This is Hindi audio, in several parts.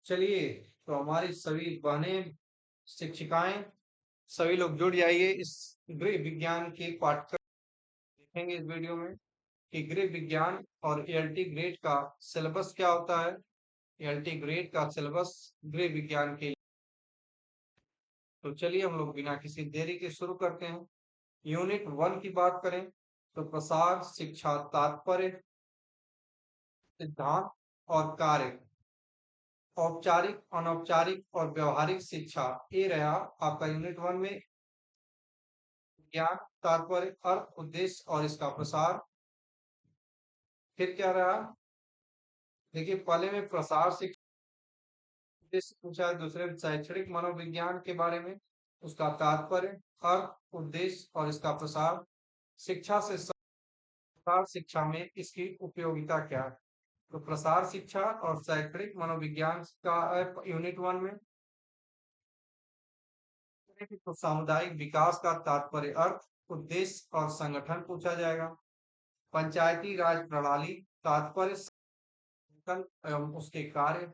चलिए, तो हमारी सभी बहनें, शिक्षिकाएं, सभी लोग जुड़ जाइए इस गृह विज्ञान के पाठ्यक्रम देखेंगे इस वीडियो में कि गृह विज्ञान और एलटी ग्रेड का सिलेबस क्या होता है। एलटी ग्रेड का सिलेबस गृह विज्ञान के। तो चलिए हम लोग बिना किसी देरी के शुरू करते हैं। यूनिट 1 की बात करें तो प्रसार, शिक्षा, तात्पर्य, सिद्धांत और कार्य, औपचारिक, अनौपचारिक और व्यवहारिक शिक्षा, ये रहा आपका यूनिट 1 में। ज्ञान, तात्पर्य, अर्थ, उद्देश्य और इसका प्रसार। फिर क्या रहा, देखिए पहले में प्रसार शिक्षा उद्देश्य पूछा है, दूसरे में शैक्षणिक मनोविज्ञान के बारे में, उसका तात्पर्य, अर्थ, उद्देश्य और इसका प्रसार। शिक्षा से प्रसार शिक्षा में इसकी उपयोगिता क्या है। तो प्रसार शिक्षा और शैक्षणिक मनोविज्ञान का यूनिट 1 में तो सामुदायिक विकास का तात्पर्य, अर्थ, उद्देश्य और संगठन पूछा जाएगा। पंचायती राज प्रणाली, तात्पर्य, संगठन एवं उसके कार्य।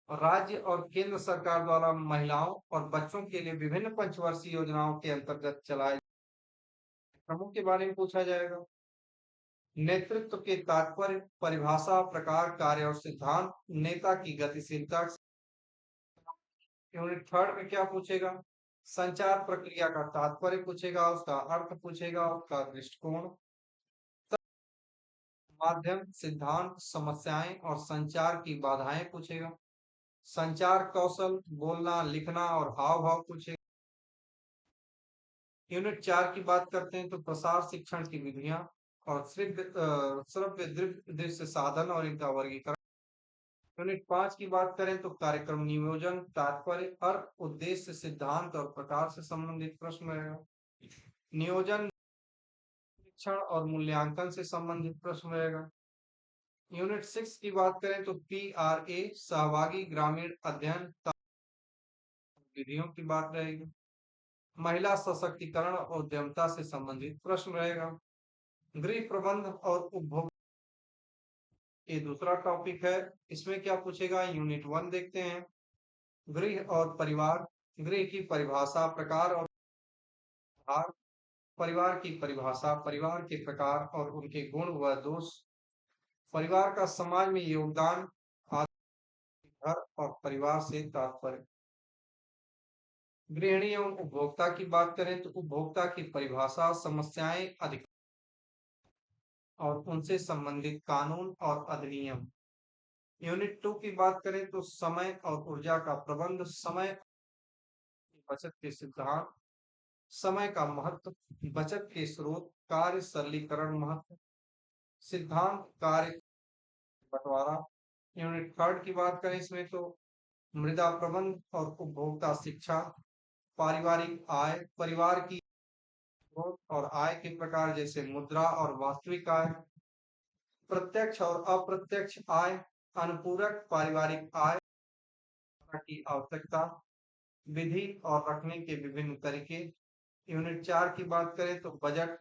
राज्य और केंद्र सरकार द्वारा महिलाओं और बच्चों के लिए विभिन्न पंचवर्षीय योजनाओं के अंतर्गत चलाए कार्यक्रमों के बारे में पूछा जाएगा। नेतृत्व के तात्पर्य, परिभाषा, प्रकार, कार्य और सिद्धांत। नेता की गतिशीलता। यूनिट 3 में क्या पूछेगा, संचार प्रक्रिया का तात्पर्य पूछेगा, उसका अर्थ पूछेगा, उसका दृष्टिकोण, माध्यम, सिद्धांत, समस्याएं और संचार की बाधाएं पूछेगा। संचार कौशल, बोलना, लिखना और हाव भाव पूछेगा। यूनिट 4 की बात करते हैं तो प्रसार शिक्षण की विधियां और श्रव्य दृश्य साधन और इनका वर्गीकरण। यूनिट 5 की बात करें तो कार्यक्रम नियोजन, तात्पर्य, अर्थ, उद्देश्य, सिद्धांत और प्रकार से संबंधित प्रश्न रहेगा। नियोजन शिक्षण और मूल्यांकन से संबंधित प्रश्न रहेगा। यूनिट 6 की बात करें तो PRA, सहभागी ग्रामीण अध्ययन विधियों की बात रहेगी। महिला सशक्तिकरण और उद्यमता से संबंधित प्रश्न रहेगा। गृह प्रबंध और उपभोग ये दूसरा टॉपिक है, इसमें क्या पूछेगा, यूनिट 1 देखते हैं। गृह और परिवार, गृह की परिभाषा, प्रकार और आधार, परिवार की परिभाषा, परिवार के प्रकार और उनके गुण व दोष, परिवार का समाज में योगदान, घर और परिवार से तात्पर्य। गृहिणी एवं उपभोक्ता की बात करें तो उपभोक्ता की परिभाषा, समस्याएं, अधिकार और उनसे संबंधित कानून और अधिनियम। यूनिट 2 की बात करें तो समय और ऊर्जा का प्रबंध, समय की बचत के सिद्धांत, समय का महत्व, बचत के स्रोत, कार्य सरलीकरण महत्व, सिद्धांत, कार्य बंटवारा। यूनिट 3 की बात करें इसमें तो मृदा प्रबंध और उपभोक्ता शिक्षा, पारिवारिक आय, परिवार की और आय के प्रकार जैसे मुद्रा और वास्तविक आय, प्रत्यक्ष और अप्रत्यक्ष आय, अनुपूरक पारिवारिक आय की आवश्यकता, विधि और रखने के विभिन्न तरीके। यूनिट 4 की बात करें तो बजट,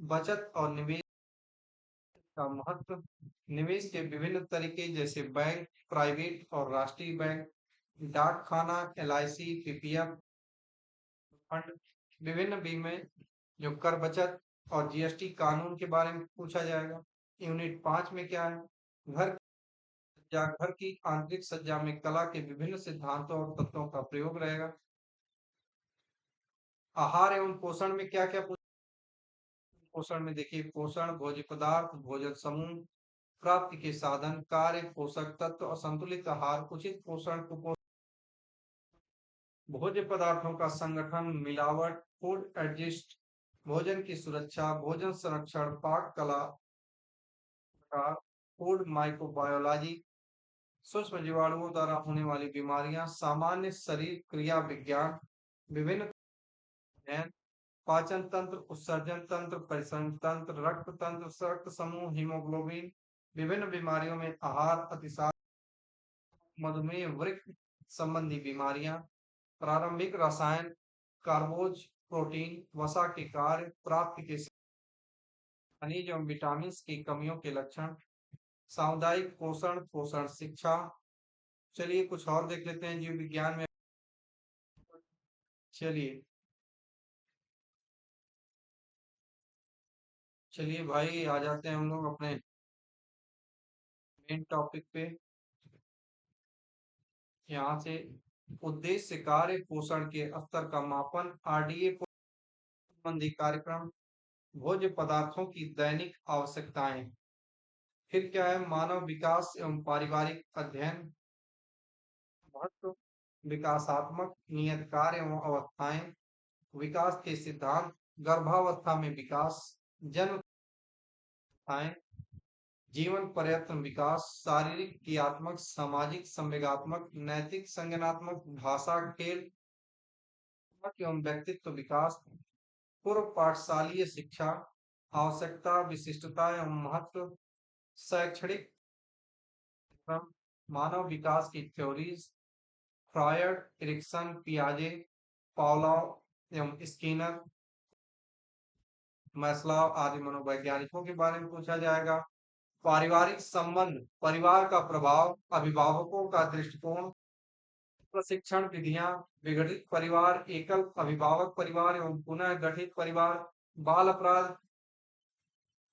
बचत और निवेश का महत्व, निवेश के विभिन्न तरीके जैसे बैंक, प्राइवेट और राष्ट्रीय बैंक, डाक खाना, LIC, PPF फंड, विभिन्न बीमे, जो कर बचत और GST कानून के बारे में पूछा जाएगा। यूनिट 5 में क्या है, घर या घर की आंतरिक सज्जा में कला के विभिन्न सिद्धांतों और तत्वों का प्रयोग रहेगा। आहार एवं पोषण में क्या क्या पोषण में देखिए, पोषण, भोज्य पदार्थ, भोजन समूह, प्राप्ति के साधन, कार्य, पोषक तत्व और संतुलित आहार, उचित पोषण, कुपोषण, भोज्य पदार्थों का संगठन, मिलावट, फूड एडजस्ट, भोजन की सुरक्षा, भोजन संरक्षण, पाक कला, फूड माइक्रोबायोलॉजी, सूक्ष्म जीवाणुओं द्वारा होने वाली बीमारियां, सामान्य शरीर क्रिया विज्ञान, विभिन्न अध्ययन, पाचन तंत्र, उत्सर्जन तंत्र, परिसरण तंत्र, रक्त तंत्र, रक्त समूह, हीमोग्लोबिन, विभिन्न बीमारियों में आहार, अतिसार, मधुमेह, वृक्क संबंधी बीमारियां, प्रारंभिक रसायन, कार्बोज, प्रोटीन, वसा के कार्य, प्राप्ति के खनिज एवं विटामिन की कमियों के लक्षण, सामुदायिक पोषण, पोषण शिक्षा, चलिए कुछ और देख लेते हैं जीव विज्ञान में। चलिए चलिए भाई आ जाते हैं हम लोग अपने मेन टॉपिक पे। यहाँ से उद्देश्य कार्य पोषण के स्तर का मापन, आरडीए संबंधी कार्यक्रम, भोज्य पदार्थों की दैनिक आवश्यकताएं। फिर क्या है, मानव विकास एवं पारिवारिक अध्ययन, महत्व, विकासात्मक नियत कार्य एवं अवस्थाएं, विकास के सिद्धांत, गर्भावस्था में विकास, जन्म अवस्थाएं, जीवन पर्यंत विकास, शारीरिक, क्रियात्मक, सामाजिक, संवेगात्मक, नैतिक, संज्ञानात्मक, भाषा, खेल एवं व्यक्तित्व विकास, पूर्व पाठशालीय शिक्षा, आवश्यकता, विशिष्टता एवं महत्व, शैक्षणिक क्रम, मानव विकास की थ्योरीज, फ्रायड, एरिक्सन, पियाजे, पावलोव एवं स्किनर, मैस्लोव आदि मनोवैज्ञानिकों के बारे में पूछा जाएगा। पारिवारिक संबंध, परिवार का प्रभाव, अभिभावकों का दृष्टिकोण, प्रशिक्षण विधियां, विघटित परिवार, एकल अभिभावक परिवार एवं पुनः गठित परिवार, बाल अपराध,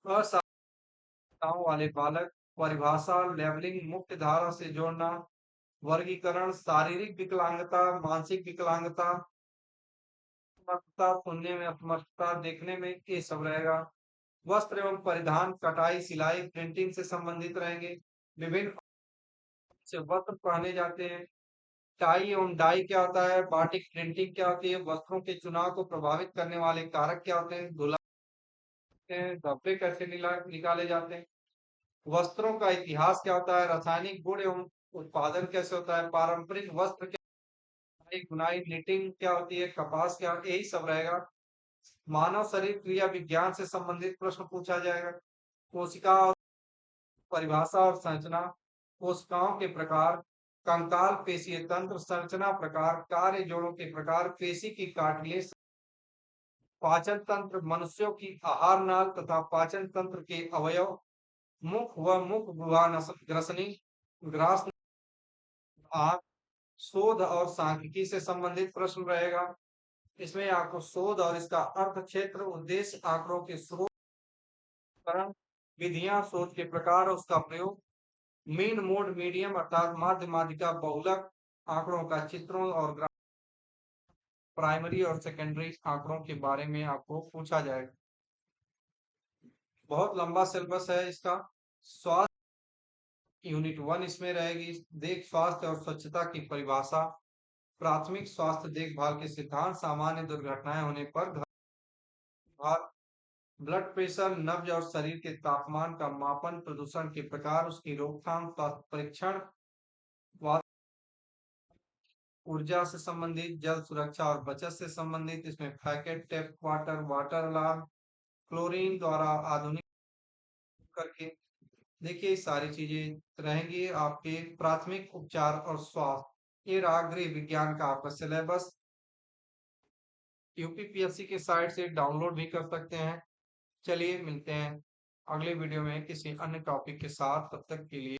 असामान्यताओं वाले बालक, परिभाषा, लेबलिंग, मुख्य धारा से जोड़ना, वर्गीकरण, शारीरिक विकलांगता, मानसिक विकलांगता, असमर्थता, सुनने में असमर्थता, देखने में, ये सब रहेगा। वस्त्र एवं परिधान, कटाई, सिलाई, प्रिंटिंग से संबंधित रहेंगे। विभिन्न से वस्त्र पहने जाते हैं। टाई एवं डाई क्या होता है, बाटिक प्रिंटिंग क्या होती है, वस्त्रों के चुनाव को प्रभावित करने वाले कारक क्या होते हैं, धुलाई हैं, धब्बे कैसे निकाले जाते हैं, वस्त्रों का इतिहास क्या होता है, रासायनिक गुण एवं उत्पादन कैसे होता है, पारंपरिक वस्त्र क्या, बुनाई, निटिंग क्या होती है, कपास क्या, यही सब रहेगा। मानव शरीर क्रिया विज्ञान से संबंधित प्रश्न पूछा जाएगा। कोशिका और परिभाषा और संरचना, कोशिकाओं के प्रकार, कंकाल पेशीय तंत्र, संरचना प्रकार, कार्य जोड़ों के प्रकार, पेशी की कार्टिलेज, पाचन तंत्र, मनुष्यों की आहार नाल तथा पाचन तंत्र के अवयव, मुख व मुख गुहा ग्रसनी, ग्रास, आंख, शोध और सांख्यिकी से संबंधित प्रश्न रहेगा। इसमें आपको शोध और इसका अर्थ क्षेत्र, उद्देश्य, आंकड़ों के स्रोत, करण, विधियां, शोध के प्रकार और उसका प्रयोग, मीन मोड मीडियम अर्थात माध्य माध्यिका बहुलक, आंकड़ों का चित्रों और प्राइमरी और सेकेंडरी आंकड़ों के बारे में आपको पूछा जाएगा। बहुत लंबा सिलेबस है इसका। स्वास्थ्य यूनिट 1 इसमें रहेगी। देख स्वास्थ्य और स्वच्छता की परिभाषा, प्राथमिक स्वास्थ्य देखभाल के सिद्धांत, सामान्य दुर्घटनाएं होने पर घर, ब्लड प्रेशर, नब्ज और शरीर के तापमान का मापन, प्रदूषण के प्रकार, उसकी रोकथाम, स्वास्थ्य परीक्षण, ऊर्जा से संबंधित, जल सुरक्षा और बचत से संबंधित, इसमें packet tap water, water alarm, chlorine द्वारा आधुनिक करके, देखिए सारी चीजें रहेंगी। आपके प्राथमिक उपचार और स्वास्थ्य, ये रहा गृह विज्ञान का आपका सिलेबस। यूपीपीएससी के साइट से डाउनलोड भी कर सकते हैं। चलिए मिलते हैं अगले वीडियो में किसी अन्य टॉपिक के साथ, तब तक के लिए।